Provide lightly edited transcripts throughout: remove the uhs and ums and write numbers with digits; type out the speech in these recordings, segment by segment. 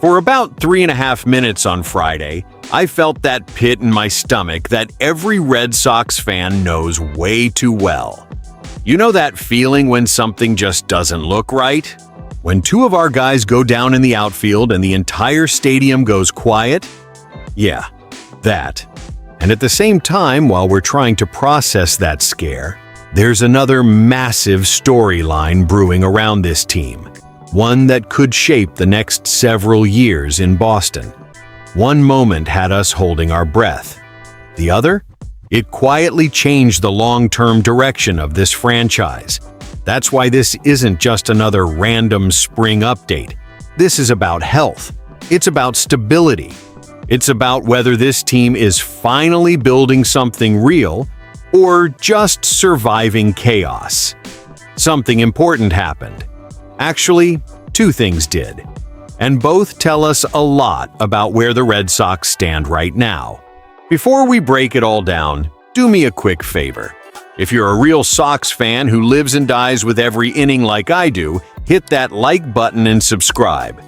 For about 3.5 minutes on Friday, I felt that pit in my stomach that every Red Sox fan knows way too well. You know that feeling when something just doesn't look right? When two of our guys go down in the outfield and the entire stadium goes quiet? Yeah, that. And at the same time, while we're trying to process that scare, there's another massive storyline brewing around this team. One that could shape the next several years in Boston. One moment had us holding our breath. The other? It quietly changed the long-term direction of this franchise. That's why this isn't just another random spring update. This is about health. It's about stability. It's about whether this team is finally building something real or just surviving chaos. Something important happened. Actually, two things did, and both tell us a lot about where the Red Sox stand right now. Before we break it all down, do me a quick favor. If you're a real Sox fan who lives and dies with every inning like I do, hit that like button and subscribe.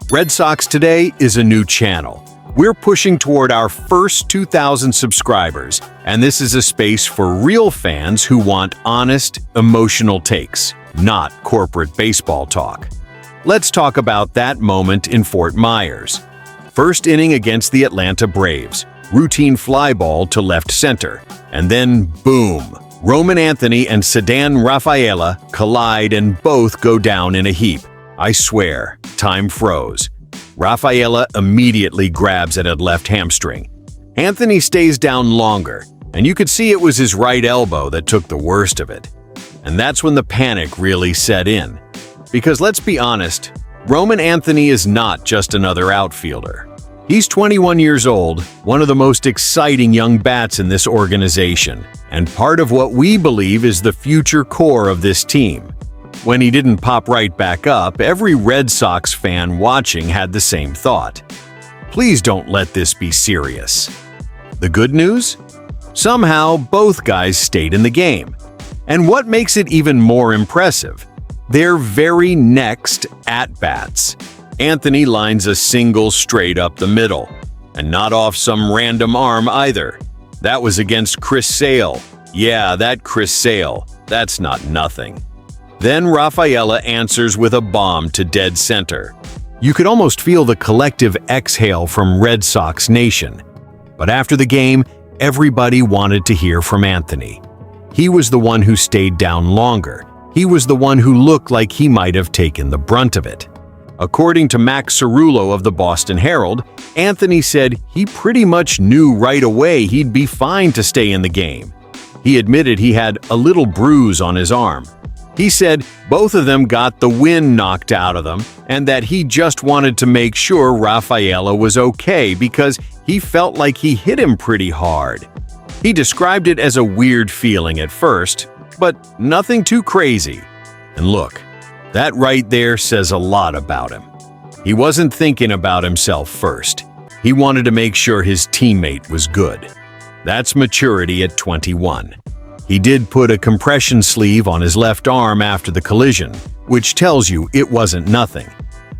Red Sox Today is a new channel. We're pushing toward our first 2,000 subscribers, and this is a space for real fans who want honest, emotional takes, not corporate baseball talk. Let's talk about that moment in Fort Myers. First inning against the Atlanta Braves, routine fly ball to left center, and then boom! Roman Anthony and Ceddanne Rafaela collide and both go down in a heap. I swear, time froze. Rafaela immediately grabs at a left hamstring. Anthony stays down longer, and you could see it was his right elbow that took the worst of it. And that's when the panic really set in. Because let's be honest, Roman Anthony is not just another outfielder. He's 21 years old, one of the most exciting young bats in this organization, and part of what we believe is the future core of this team. When he didn't pop right back up, every Red Sox fan watching had the same thought. Please don't let this be serious. The good news? Somehow, both guys stayed in the game. And what makes it even more impressive? Their very next at-bats. Anthony lines a single straight up the middle, and not off some random arm either. That was against Chris Sale. Yeah, that Chris Sale. That's not nothing. Then Rafaela answers with a bomb to dead center. You could almost feel the collective exhale from Red Sox Nation. But after the game, everybody wanted to hear from Anthony. He was the one who stayed down longer. He was the one who looked like he might have taken the brunt of it. According to Max Cerullo of the Boston Herald, Anthony said he pretty much knew right away he'd be fine to stay in the game. He admitted he had a little bruise on his arm. He said both of them got the wind knocked out of them and that he just wanted to make sure Rafaela was okay because he felt like he hit him pretty hard. He described it as a weird feeling at first, but nothing too crazy. And look, that right there says a lot about him. He wasn't thinking about himself first. He wanted to make sure his teammate was good. That's maturity at 21. He did put a compression sleeve on his left arm after the collision, which tells you it wasn't nothing.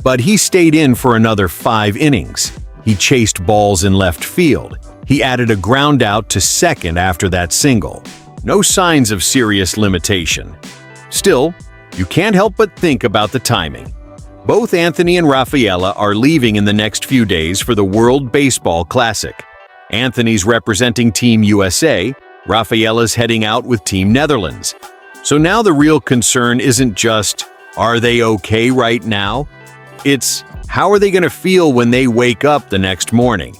But he stayed in for another 5 innings. He chased balls in left field. He added a ground out to second after that single. No signs of serious limitation. Still, you can't help but think about the timing. Both Anthony and Rafaela are leaving in the next few days for the World Baseball Classic. Anthony's representing Team USA, Rafaela's heading out with Team Netherlands. So now the real concern isn't just, are they okay right now? It's, how are they going to feel when they wake up the next morning?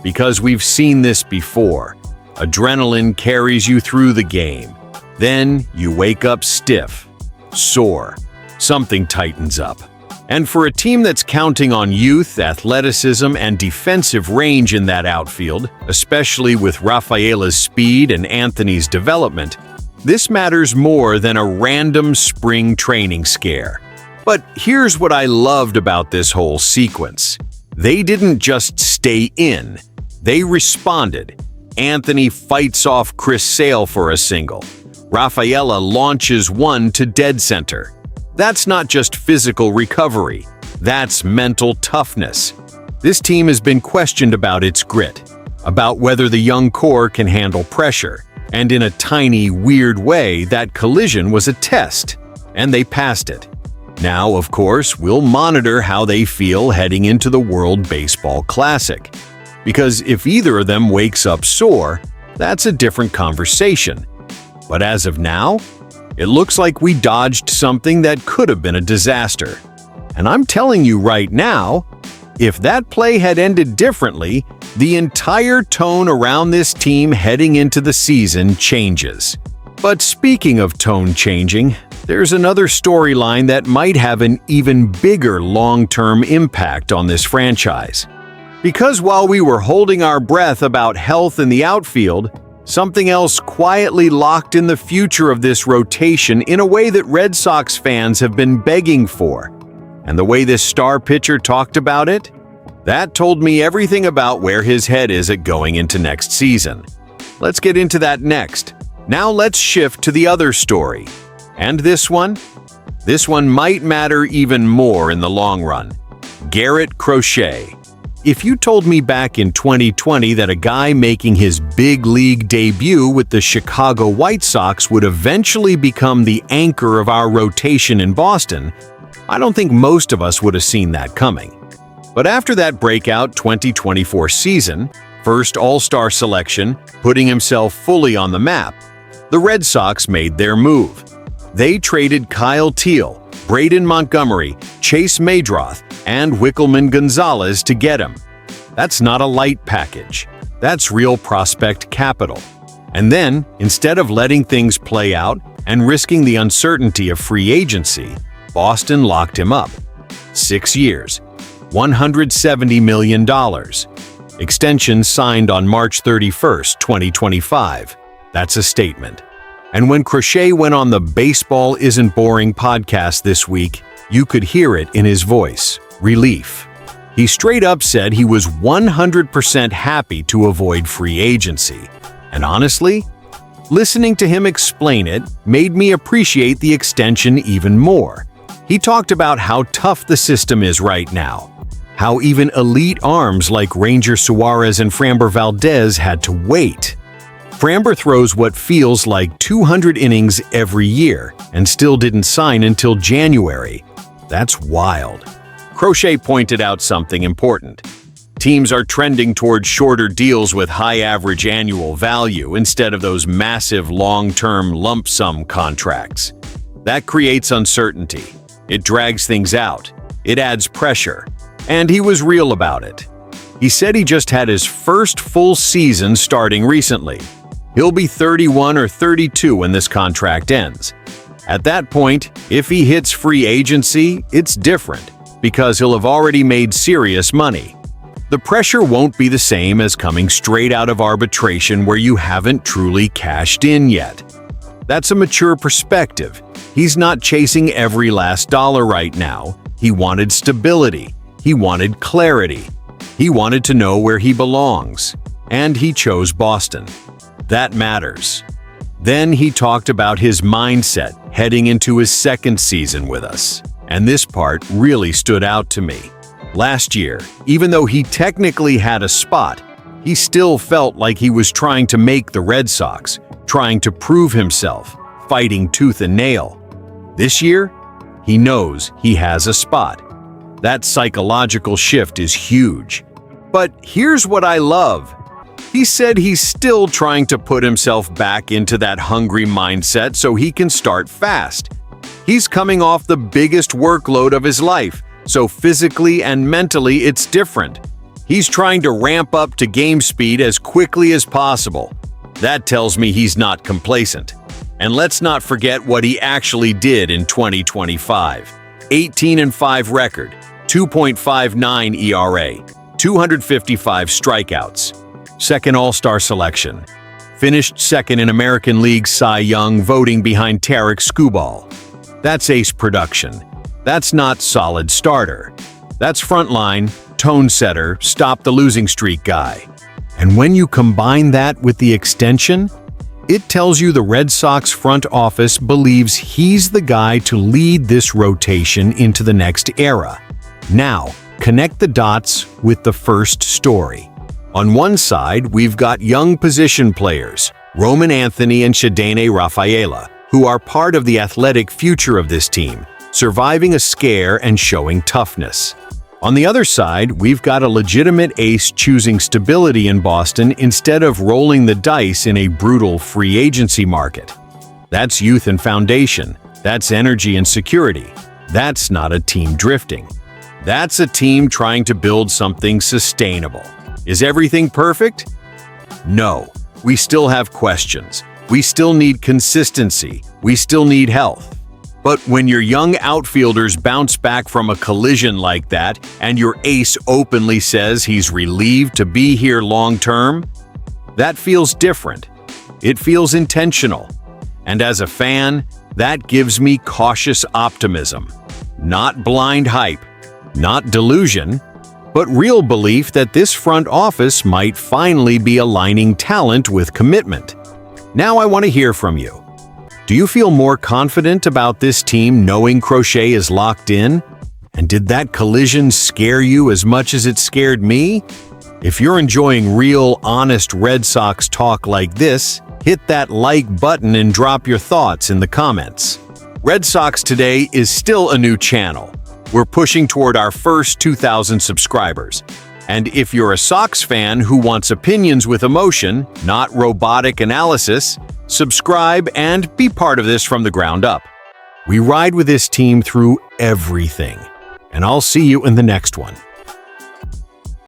Because we've seen this before. Adrenaline carries you through the game. Then you wake up stiff, sore. Something tightens up. And for a team that's counting on youth, athleticism, and defensive range in that outfield, especially with Rafaela's speed and Anthony's development, this matters more than a random spring training scare. But here's what I loved about this whole sequence. They didn't just stay in, they responded. Anthony fights off Chris Sale for a single. Rafaela launches one to dead center. That's not just physical recovery, That's mental toughness. This team has been questioned about its grit, about whether the young core can handle pressure, and in a tiny, weird way, that collision was a test, and they passed it. Now, of course, we'll monitor how they feel heading into the World Baseball Classic. Because if either of them wakes up sore, that's a different conversation. But as of now, it looks like we dodged something that could have been a disaster. And I'm telling you right now, if that play had ended differently, the entire tone around this team heading into the season changes. But speaking of tone changing, there's another storyline that might have an even bigger long-term impact on this franchise. Because while we were holding our breath about health in the outfield, something else quietly locked in the future of this rotation in a way that Red Sox fans have been begging for. And the way this star pitcher talked about it, that told me everything about where his head is at going into next season. Let's get into that next. Now let's shift to the other story. And this one? This one might matter even more in the long run. Garrett Crochet. If you told me back in 2020 that a guy making his big league debut with the Chicago White Sox would eventually become the anchor of our rotation in Boston, I don't think most of us would have seen that coming. But after that breakout 2024 season, first All-Star selection, putting himself fully on the map, the Red Sox made their move. They traded Kyle Teal, Braden Montgomery, Chase Maydroth, and Wickelman Gonzalez to get him. That's not a light package. That's real prospect capital. And then, instead of letting things play out and risking the uncertainty of free agency, Boston locked him up. 6 years, $170 million. Extension signed on March 31, 2025. That's a statement. And when Crochet went on the Baseball Isn't Boring podcast this week, you could hear it in his voice. Relief. He straight up said he was 100% happy to avoid free agency. And honestly, listening to him explain it made me appreciate the extension even more. He talked about how tough the system is right now, how even elite arms like Ranger Suarez and Framber Valdez had to wait. Framber throws what feels like 200 innings every year and still didn't sign until January. That's wild. Crochet pointed out something important. Teams are trending towards shorter deals with high average annual value instead of those massive long-term lump sum contracts. That creates uncertainty. It drags things out. It adds pressure. And he was real about it. He said he just had his first full season starting recently. He'll be 31 or 32 when this contract ends. At that point, if he hits free agency, it's different, because he'll have already made serious money. The pressure won't be the same as coming straight out of arbitration where you haven't truly cashed in yet. That's a mature perspective. He's not chasing every last dollar right now. He wanted stability. He wanted clarity. He wanted to know where he belongs. And he chose Boston. That matters. Then he talked about his mindset heading into his second season with us. And this part really stood out to me. Last year, even though he technically had a spot, he still felt like he was trying to make the Red Sox, trying to prove himself, fighting tooth and nail. This year, he knows he has a spot. That psychological shift is huge. But here's what I love. He said he's still trying to put himself back into that hungry mindset so he can start fast. He's coming off the biggest workload of his life, so physically and mentally it's different. He's trying to ramp up to game speed as quickly as possible. That tells me he's not complacent. And let's not forget what he actually did in 2025. 18-5 record, 2.59 ERA, 255 strikeouts. Second All-Star selection. Finished second in American League Cy Young voting behind Tarek Skubal. That's ace production. That's not solid starter. That's frontline, tone setter, stop the losing streak guy. And when you combine that with the extension, it tells you the Red Sox front office believes he's the guy to lead this rotation into the next era. Now, connect the dots with the first story. On one side, we've got young position players, Roman Anthony and Shadane Rafaela, who are part of the athletic future of this team, surviving a scare and showing toughness. On the other side, we've got a legitimate ace choosing stability in Boston instead of rolling the dice in a brutal free agency market. That's youth and foundation. That's energy and security. That's not a team drifting. That's a team trying to build something sustainable. Is everything perfect? No. We still have questions. We still need consistency. We still need health. But when your young outfielders bounce back from a collision like that and your ace openly says he's relieved to be here long-term, that feels different. It feels intentional. And as a fan, that gives me cautious optimism. Not blind hype, not delusion, but real belief that this front office might finally be aligning talent with commitment. Now I want to hear from you. Do you feel more confident about this team knowing Crochet is locked in? And did that collision scare you as much as it scared me? If you're enjoying real, honest Red Sox talk like this, hit that like button and drop your thoughts in the comments. Red Sox Today is still a new channel. We're pushing toward our first 2,000 subscribers. And if you're a Sox fan who wants opinions with emotion, not robotic analysis, subscribe and be part of this from the ground up. We ride with this team through everything. And I'll see you in the next one.